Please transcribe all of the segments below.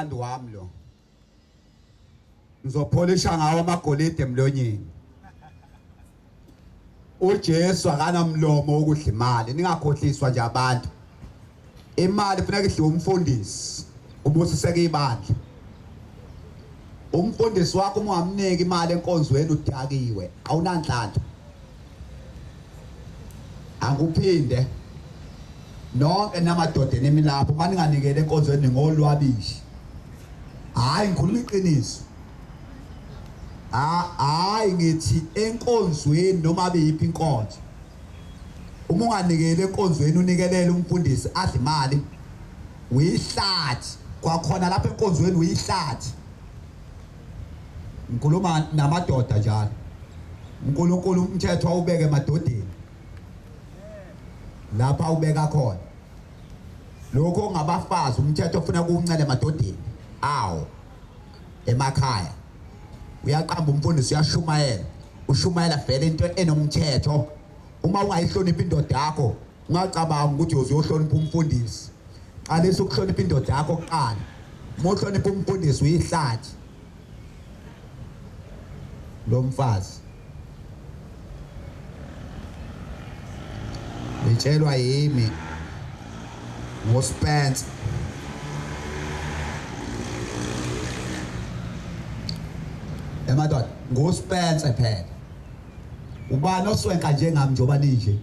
wami lo ngizopholisha ngawo amagolide emlonyeni. uJesu akanamlomo okudla imali, ningakhohliswa nje abantu. Imali kufanele idliwe umfundisi ubusiseke ibandla. Umfundisi wakho uma ungamniki imali enkonzweni udakiwe, awunanhlanhla. Akuphinde nonke namadoda enimilapho maninganikele enkonzweni ngolwabishi. Hayi ngikhuluma iqiniso. Hayi ngithi enkonzweni noma beyiphi inkonzo. Uma unganikele enkonzweni unikelele umfundisi adla imali, uyihlathi. Kwakhona lapha enkonzweni uyihlathi. Ngikhuluma namadoda njalo. uNkulunkulu umthetho awubeke emadodeni. Lapha ubeka khona. Lokho ongabafazi umthetho ufuna ukuncela emadodeni. Awu emakhaya uyaqamba umfundisi uyashumayela. Ushumayela vele into enomthetho. Uma ungayihloniphi indoda yakho ungacabanga ukuthi uzohlonipha umfundisi. Qalisa ukuhlonipha indoda yakho kuqala. Uma uhlonipha umfundisi uyihlathi. Lo mfazi ngitshelwa yimi ngoSpence emadoda ngoSpence phela. Ubani oswenka njengami njoba ninje?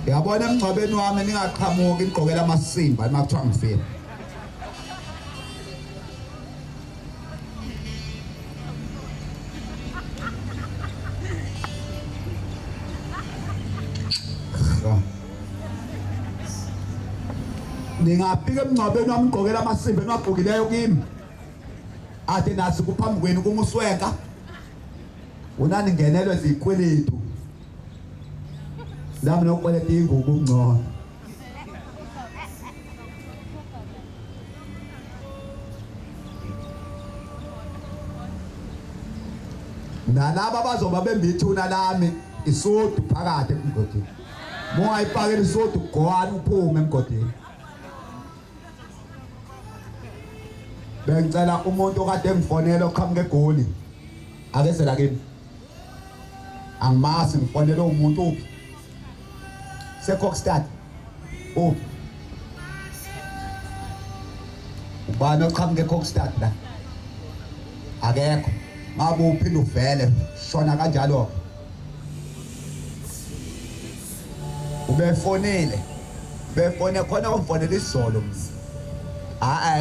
Yabona emngcwabeni wami ningaqhamuki nigqokela amasimba makuthiwa ngifile. Ningafika emngcwabeni wami nigqokela amasimba enwagqokileyo kimi. Ade nasi kuphambi kwenu kumuswenka. Unani ngenelwe zikweletu. Nami nokweleta ingubo ngcono. Nalaba bazoba bemba ithuna lami isodu phakathi emgodini. Mungayipakela isodu gowani uphume emgodini. Bengicela umuntu okade ngifonela oqhamuke eGoli akeze la kimi. Angimasi ngifonela umuntu uphi? Sekokstad. Ubani oqhamuke eKokstad la? Akekho. Ngabe uphinde uvele shona kanjalo. Ubefonele. Befone khona umfonela isizolo mina.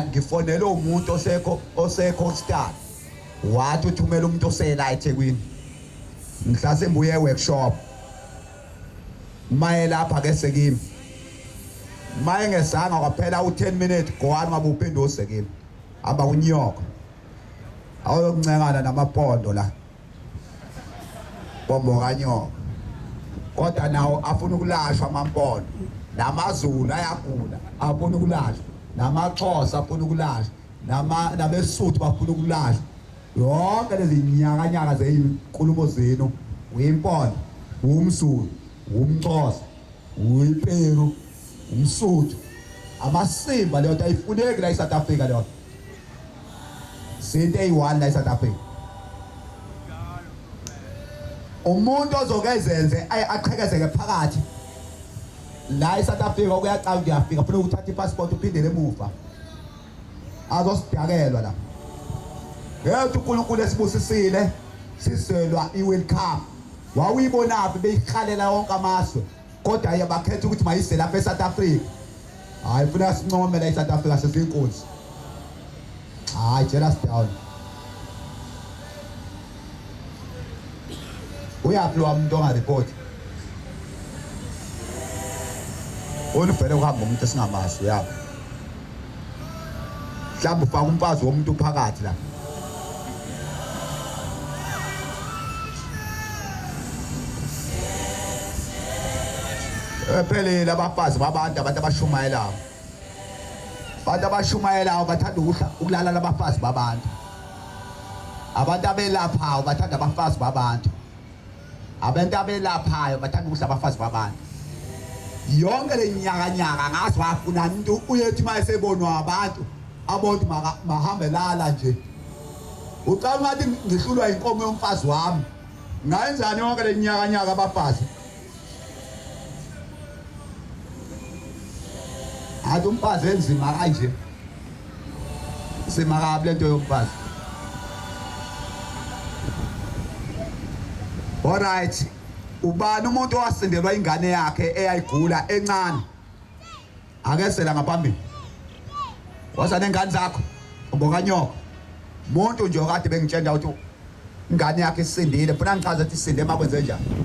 Ngifonela umuntu oseKokstad. Wathi uthumela umuntu osela eThekwini. Ngihlase mbuye eworkshop. Maye lapha ke sekimi. Maye ngesanga kwaphela u10 minutes gowani ngabe uphinde usekimi. Aba unyoko. Awuyokuncengana namaphondo la. Bombo kanyoko. Kodwa nawo afuna ukulashwa amaphondo. NamaZulu ayagula afuna ukulashwa. NamaXhosa afuna ukulashwa. NabeSuthu bafuna ukulashwa. Yonke lezi nyakanyaka zeyinkulumo zenu uyimpondo, umSuthu, umXhosa, uyiPeru, umSuthu. Amasimba leyo ayifuneki la eSouth Africa leyo. Sente eyi1 la eSouth Africa. Umuntu ozokezenze aqhekezeke phakathi la eSouth Africa kuyaqala kuyafika ufuna ukuthatha ipassport uphindele emuva. Azosidakelwa la. Yethu uNkulunkulu esibusisile siselwa iWorld Cup. Wawuyibonaphi beyikhalela wonke amaswe kodwa ayabakhetha ukuthi mayise lapha eSouth Africa. Hayi funa sincome la eSouth Africa sezinkosi. Hayi jealous down. Uyaphi lo umuntu ongareport? Oluvele ukuhamba umuntu esingamazi uyaphi? Mhlawumbe ufaka umfazi womuntu phakathi la. Phela abafazi babantu abantu abashumayelayo. Abantu abashumayelayo bathanda ukulala labafazi babantu. Abantu abelaphayo bathanda abafazi babantu. Abantu abelaphayo bathanda ukuthi abafazi babantu. Yonke le nyaka ngazi wafuna umuntu uyethi mayesebonwa abantu abonke mahambe lala nje. Ucala ngathi ngihlulwa inkomo yomfazi wami. Ngayenzani yonke le nyaka abafazi? Athi umfazi enzima kanje. Sima kabi lento yomfazi. Alright. Ubani umuntu owasindelwa ingane yakhe eyayigula encane? Akesela ngaphambili. Waza nengane zakho ubokanyoko. Umuntu nje okade bengitshela ukuthi ingane yakhe isindile, funa ngichaze ukuthi isinde makwenze njani.